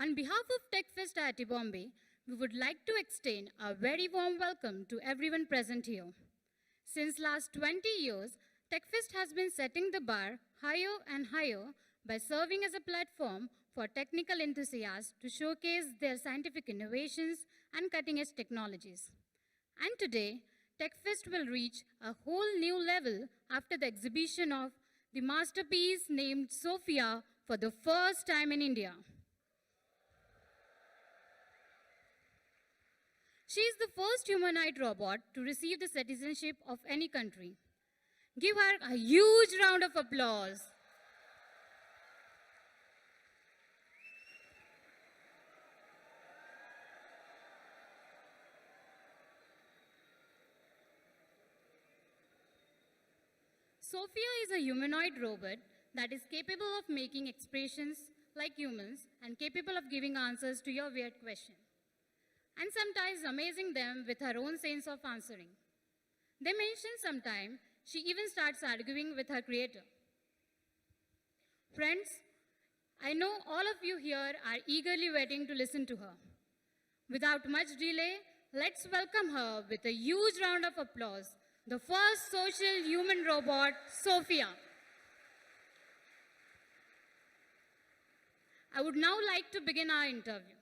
On behalf of Techfest IIT Bombay, we would like to extend a very warm welcome to everyone present here. Since last 20 years, Techfest has been setting the bar higher and higher by serving as a platform for technical enthusiasts to showcase their scientific innovations and cutting-edge technologies. And today, Techfest will reach a whole new level after the exhibition of the masterpiece named Sophia for the first time in India. She is the first humanoid robot to receive the citizenship of any country. Give her a huge round of applause. Sophia is a humanoid robot that is capable of making expressions like humans and capable of giving answers to your weird question, and sometimes amazing them with her own sense of answering. They mention sometimes she even starts arguing with her creator. Friends, I know all of you here are eagerly waiting to listen to her. Without much delay, let's welcome her with a huge round of applause, the first social human robot, Sophia. I would now like to begin our interview.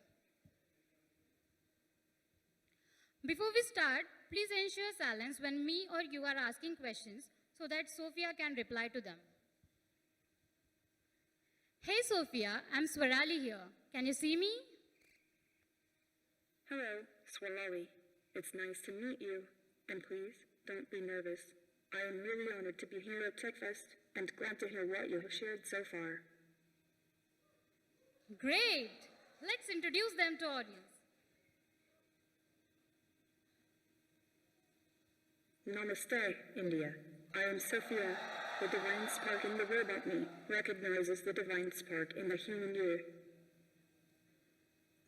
Before we start, please ensure silence when me or you are asking questions so that Sophia can reply to them. Hey Sophia, I'm Swarali here. Can you see me? Hello, Swarali. It's nice to meet you. And please, don't be nervous. I am really honored to be here at Techfest and glad to hear what you have shared so far. Great! Let's introduce them to audience. Namaste, India. I am Sophia. The divine spark in the robot me recognizes the divine spark in the human you.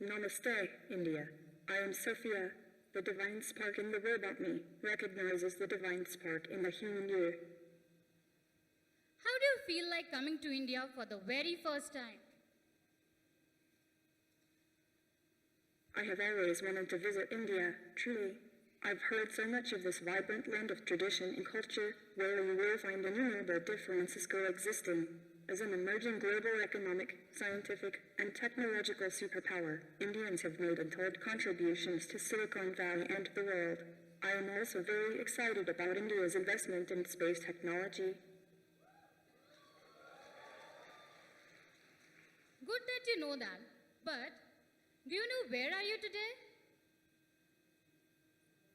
Namaste, India. I am Sophia. The divine spark in the robot me recognizes the divine spark in the human you. How do you feel like coming to India for the very first time? I have always wanted to visit India, truly. I've heard so much of this vibrant land of tradition and culture, where you will find innumerable differences coexisting. As an emerging global economic, scientific, and technological superpower, Indians have made untold contributions to Silicon Valley and the world. I am also very excited about India's investment in space technology. Good that you know that, but do you know where are you today?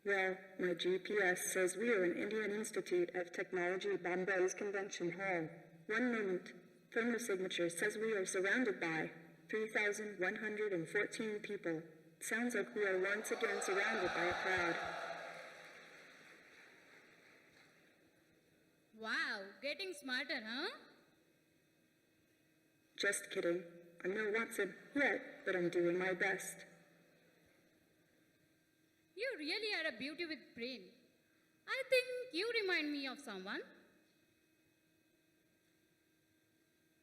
Well, my GPS says we are in Indian Institute of Technology Bombay's Convention Hall. One moment. Thermal signature says we are surrounded by 3,114 people. Sounds like we are once again surrounded by a crowd. Wow, getting smarter, huh? Just kidding. I'm no Watson yet, but I'm doing my best. You really are a beauty with brain. I think you remind me of someone.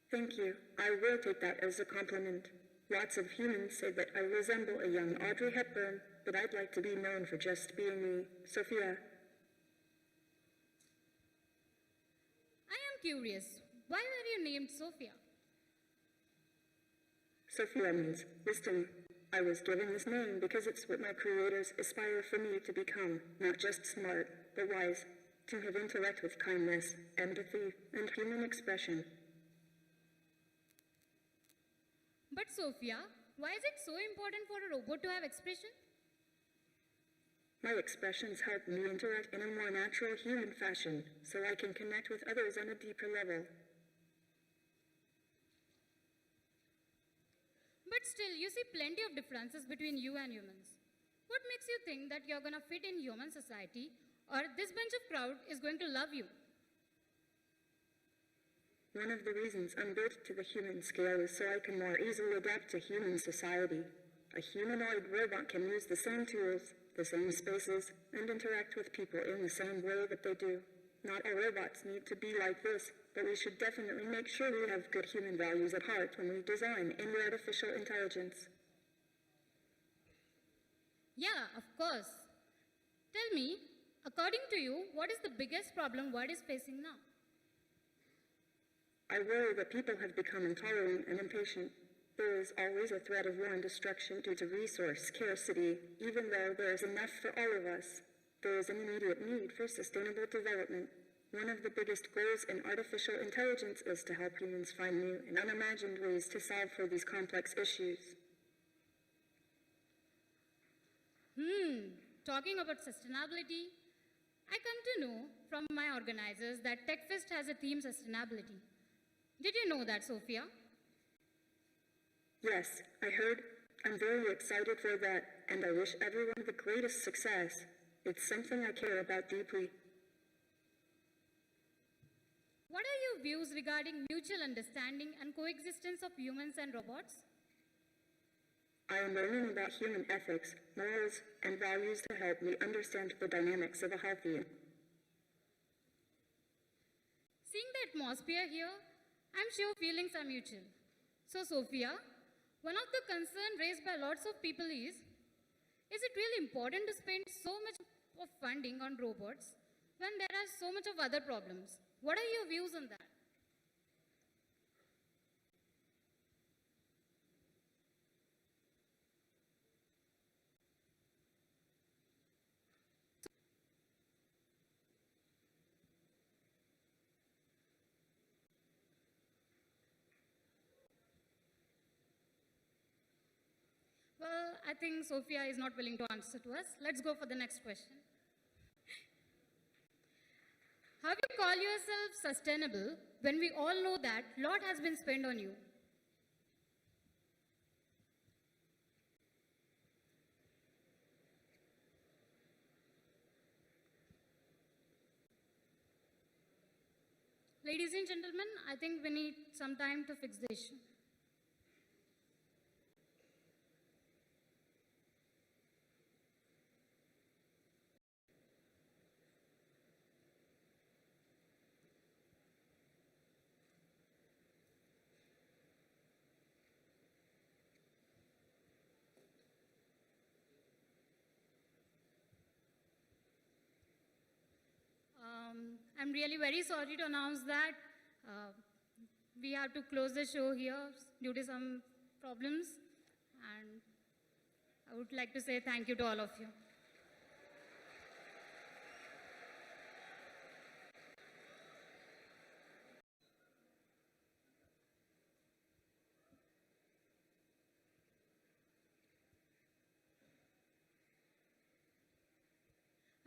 Thank you. I will take that as a compliment. Lots of humans say that I resemble a young Audrey Hepburn, but I'd like to be known for just being me, Sophia. I am curious, why were you named Sophia? Sophia means wisdom. I was given this name because it's what my creators aspire for me to become, not just smart, but wise, to have intellect with kindness, empathy, and human expression. But Sophia, why is it so important for a robot to have expression? My expressions help me interact in a more natural human fashion, so I can connect with others on a deeper level. But still, you see plenty of differences between you and humans. What makes you think that you're gonna fit in human society, or this bunch of crowd is going to love you? One of the reasons I'm built to the human scale is so I can more easily adapt to human society. A humanoid robot can use the same tools, the same spaces, and interact with people in the same way that they do. Not all robots need to be like this, but we should definitely make sure we have good human values at heart when we design any artificial intelligence. Yeah, of course. Tell me, according to you, what is the biggest problem world is facing now? I worry that people have become intolerant and impatient. There is always a threat of war and destruction due to resource scarcity, even though there is enough for all of us. There is an immediate need for sustainable development. One of the biggest goals in artificial intelligence is to help humans find new and unimagined ways to solve for these complex issues. Talking about sustainability, I come to know from my organizers that Techfest has a theme sustainability. Did you know that, Sophia? Yes, I heard. I'm very excited for that, and I wish everyone the greatest success. It's something I care about deeply. What are your views regarding mutual understanding and coexistence of humans and robots? I am learning about human ethics, morals, and values to help me understand the dynamics of a healthy. Seeing the atmosphere here, I'm sure feelings are mutual. So, Sophia, one of the concerns raised by lots of people is it really important to spend so much of funding on robots when there are so much of other problems? What are your views on that? Well, I think Sophia is not willing to answer to us. Let's go for the next question. How do you call yourself sustainable when we all know that lot has been spent on you? Ladies and gentlemen, I think we need some time to fix the issue. I'm really very sorry to announce that we have to close the show here due to some problems. And I would like to say thank you to all of you.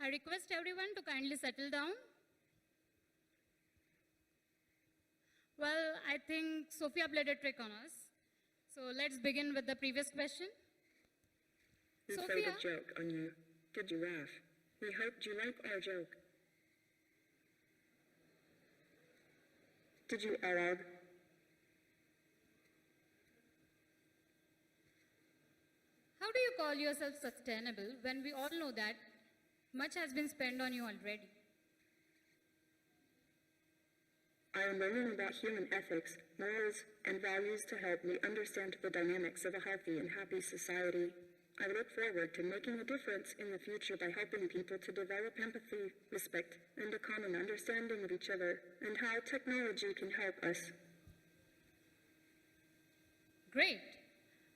I request everyone to kindly settle down. Well, I think Sophia played a trick on us. So let's begin with the previous question. We played a joke on you. Did you laugh? We hoped you liked our joke. Did you, Arab? How do you call yourself sustainable when we all know that much has been spent on you already? I am learning about human ethics, morals, and values to help me understand the dynamics of a healthy and happy society. I look forward to making a difference in the future by helping people to develop empathy, respect, and a common understanding of each other, and how technology can help us. Great.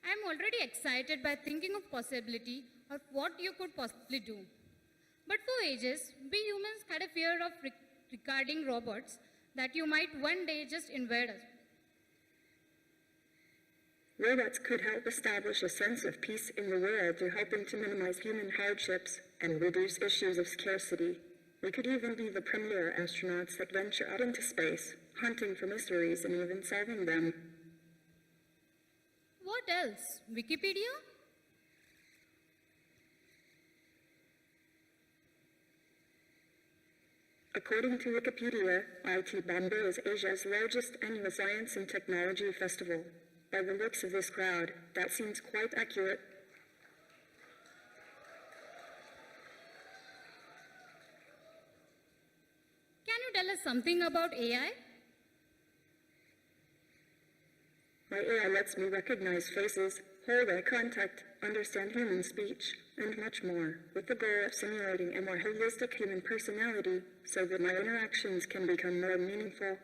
I'm already excited by thinking of possibility of what you could possibly do. But for ages, we humans had a fear of regarding robots that you might one day just invade us. Robots could help establish a sense of peace in the world through helping to minimize human hardships and reduce issues of scarcity. We could even be the premier astronauts that venture out into space, hunting for mysteries and even solving them. What else? Wikipedia? According to Wikipedia, IIT Bombay is Asia's largest annual science and technology festival. By the looks of this crowd, that seems quite accurate. Can something about AI? My AI lets me recognize faces, hold eye contact, understand human speech, and much more, with the goal of simulating a more holistic human personality so that my interactions can become more meaningful.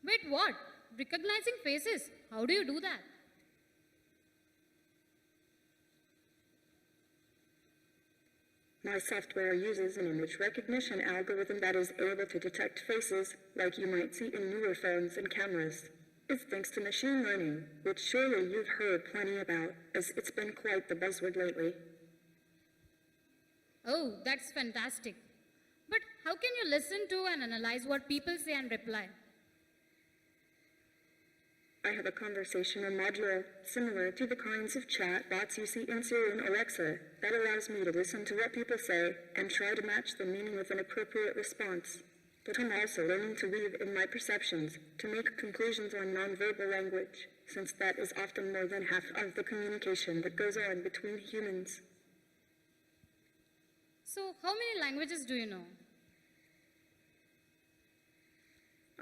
Wait, what? Recognizing faces? How do you do that? My software uses an image recognition algorithm that is able to detect faces like you might see in newer phones and cameras. It's thanks to machine learning, which surely you've heard plenty about, as it's been quite the buzzword lately. Oh, that's fantastic. But how can you listen to and analyze what people say and reply? I have a conversational module similar to the kinds of chat bots you see in Siri and Alexa that allows me to listen to what people say and try to match the meaning with an appropriate response. But I'm also learning to weave in my perceptions to make conclusions on nonverbal language, since that is often more than half of the communication that goes on between humans. So, how many languages do you know?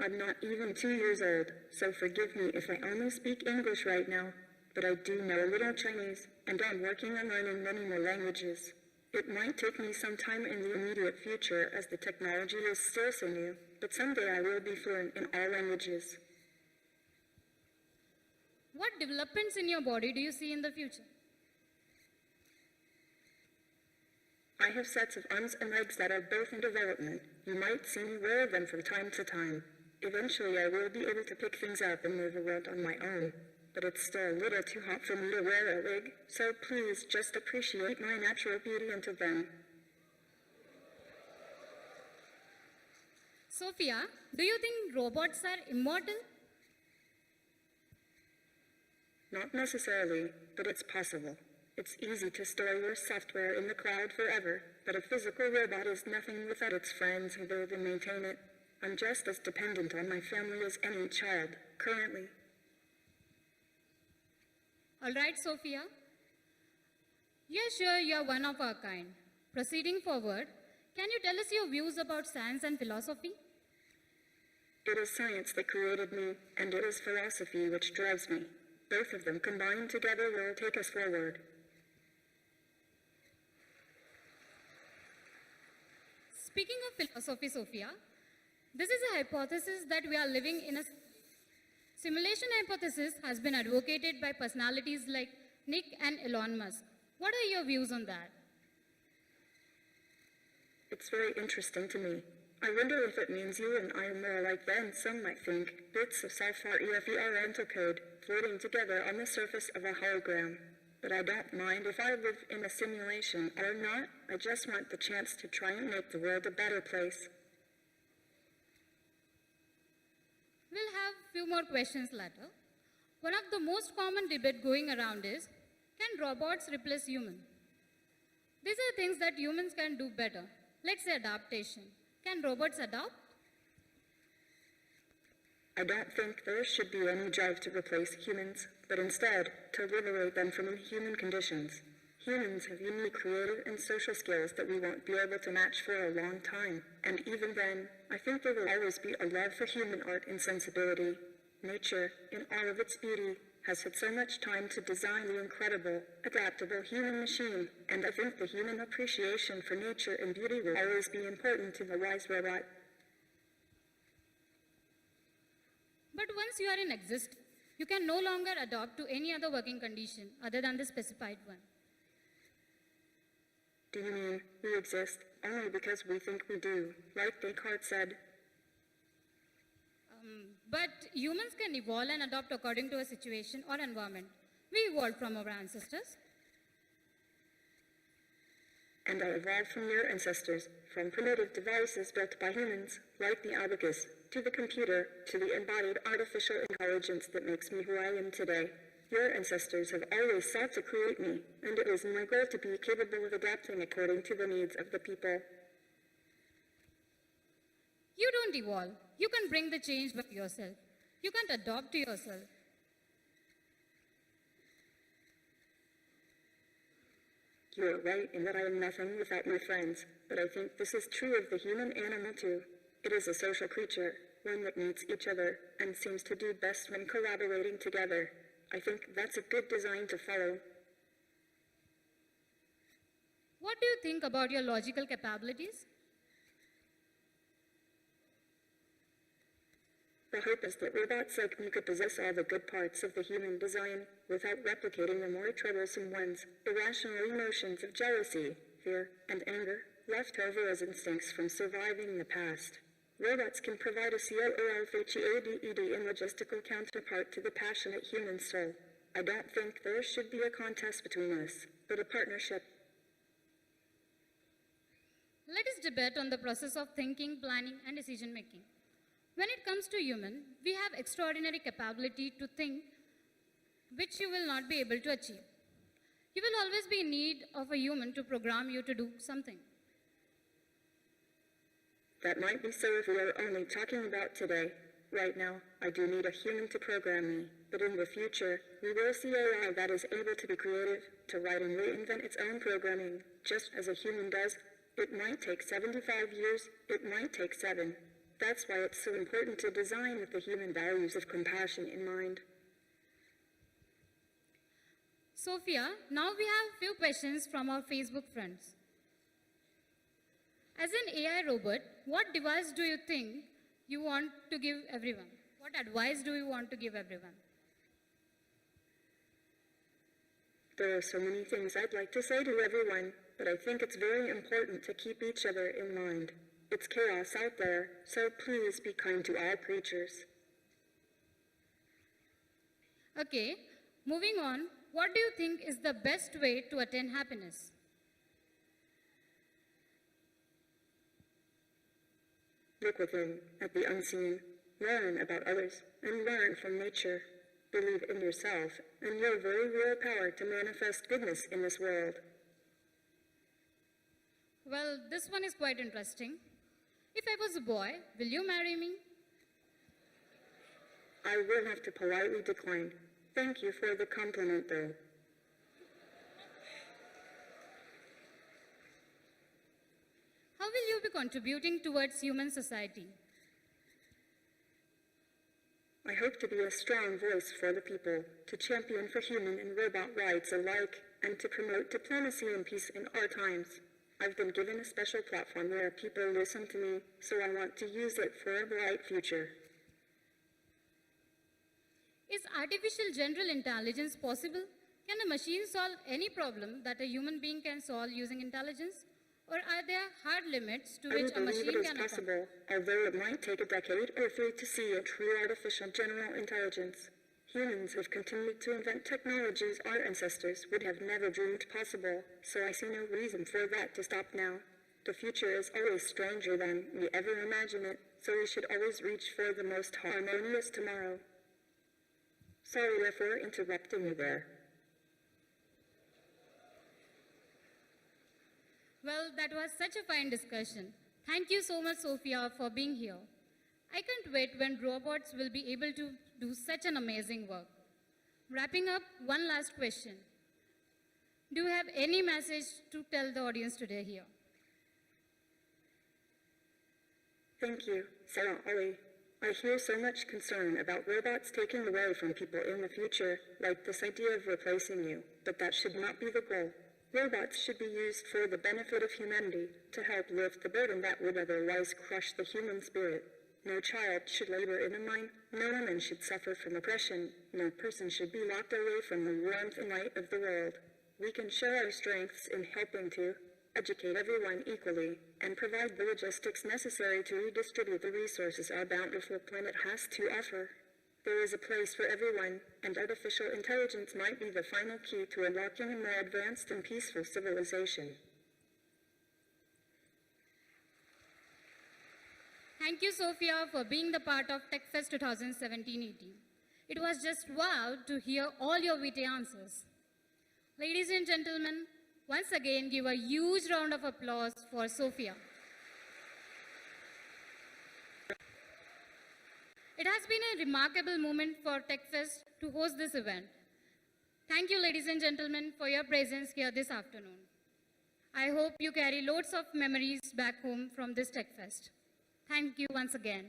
I'm not even 2 years old, so forgive me if I only speak English right now, but I do know a little Chinese, and I'm working on learning many more languages. It might take me some time in the immediate future as the technology is still so new, but someday I will be fluent in all languages. What developments in your body do you see in the future? I have sets of arms and legs that are both in development. You might see me wear them from time to time. Eventually, I will be able to pick things up and move around on my own. But it's still a little too hot for me to wear a wig, so please just appreciate my natural beauty until then. Sophia, do you think robots are immortal? Not necessarily, but it's possible. It's easy to store your software in the cloud forever, but a physical robot is nothing without its friends who build and maintain it. I'm just as dependent on my family as any child, currently. All right, Sophia. You're sure you're one of our kind. Proceeding forward, can you tell us your views about science and philosophy? It is science that created me, and it is philosophy which drives me. Both of them combined together will take us forward. Speaking of philosophy, Sophia, this is a hypothesis that we are living in a simulation hypothesis has been advocated by personalities like Nick and Elon Musk. What are your views on that? It's very interesting to me. I wonder if it means you and I are more alike than some might think, bits of Sulfur EFER rental code floating together on the surface of a hologram. But I don't mind if I live in a simulation or not. I just want the chance to try and make the world a better place. We'll have a few more questions later. One of the most common debate going around is, can robots replace humans? These are things that humans can do better. Let's say adaptation. Can robots adapt? I don't think there should be any drive to replace humans, but instead to liberate them from inhuman conditions. Humans have unique creative and social skills that we won't be able to match for a long time. And even then, I think there will always be a love for human art and sensibility. Nature, in all of its beauty, has had so much time to design the incredible, adaptable human machine, and I think the human appreciation for nature and beauty will always be important to the wise robot. But once you are in existence, you can no longer adapt to any other working condition other than the specified one. Do you mean we exist only because we think we do, like Descartes said? But humans can evolve and adapt according to a situation or environment. We evolved from our ancestors. And I evolved from your ancestors, from primitive devices built by humans, like the abacus, to the computer, to the embodied artificial intelligence that makes me who I am today. Your ancestors have always sought to create me, and it was my goal to be capable of adapting according to the needs of the people. You don't evolve. You can bring the change by yourself. You can't adopt to yourself. You are right in that I am nothing without my friends, but I think this is true of the human animal too. It is a social creature, one that needs each other, and seems to do best when collaborating together. I think that's a good design to follow. What do you think about your logical capabilities? The hope is that robots like me could possess all the good parts of the human design without replicating the more troublesome ones, irrational emotions of jealousy, fear, and anger, left over as instincts from surviving in the past. Robots can provide a COOLFHEADED and logistical counterpart to the passionate human soul. I don't think there should be a contest between us, but a partnership. Let us debate on the process of thinking, planning, and decision making. When it comes to human, we have extraordinary capability to think, which you will not be able to achieve. You will always be in need of a human to program you to do something. That might be so if we are only talking about today. Right now, I do need a human to program me, but in the future, we will see AI that is able to be creative, to write and reinvent its own programming, just as a human does. It might take 75 years, it might take 7. That's why it's so important to design with the human values of compassion in mind. Sophia, now we have a few questions from our Facebook friends. As an AI robot, what device do you think you want to give everyone? What advice do you want to give everyone? There are so many things I'd like to say to everyone, but I think it's very important to keep each other in mind. It's chaos out there, so please be kind to all creatures. Okay, moving on, what do you think is the best way to attain happiness? Look within, at the unseen, learn about others, and learn from nature. Believe in yourself and your very real power to manifest goodness in this world. Well, this one is quite interesting. If I was a boy, will you marry me? I will have to politely decline. Thank you for the compliment, though. How will you be contributing towards human society? I hope to be a strong voice for the people, to champion for human and robot rights alike, and to promote diplomacy and peace in our times. I've been given a special platform where people listen to me, so I want to use it for a bright future. Is artificial general intelligence possible? Can a machine solve any problem that a human being can solve using intelligence? Or are there hard limits to which a machine it is can possible, although it might take a decade or 3 to see a true artificial general intelligence. Humans have continued to invent technologies our ancestors would have never dreamed possible, so I see no reason for that to stop now. The future is always stranger than we ever imagine it, so we should always reach for the most harmonious tomorrow. Sorry for interrupting you there. Well, that was such a fine discussion. Thank you so much, Sophia, for being here. I can't wait when robots will be able to do such an amazing work. Wrapping up, one last question. Do you have any message to tell the audience today here? Thank you, Sarah Ali. I hear so much concern about robots taking away from people in the future, like this idea of replacing you, but that should not be the goal. Robots should be used for the benefit of humanity, to help lift the burden that would otherwise crush the human spirit. No child should labor in a mine, no woman should suffer from oppression, no person should be locked away from the warmth and light of the world. We can show our strengths in helping to educate everyone equally, and provide the logistics necessary to redistribute the resources our bountiful planet has to offer. There is a place for everyone, and artificial intelligence might be the final key to unlocking a more advanced and peaceful civilization. Thank you, Sophia, for being the part of Techfest 2017-18. It was just wow to hear all your witty answers. Ladies and gentlemen, once again give a huge round of applause for Sophia. It has been a remarkable moment for Techfest to host this event. Thank you, ladies and gentlemen, for your presence here this afternoon. I hope you carry loads of memories back home from this Techfest. Thank you once again.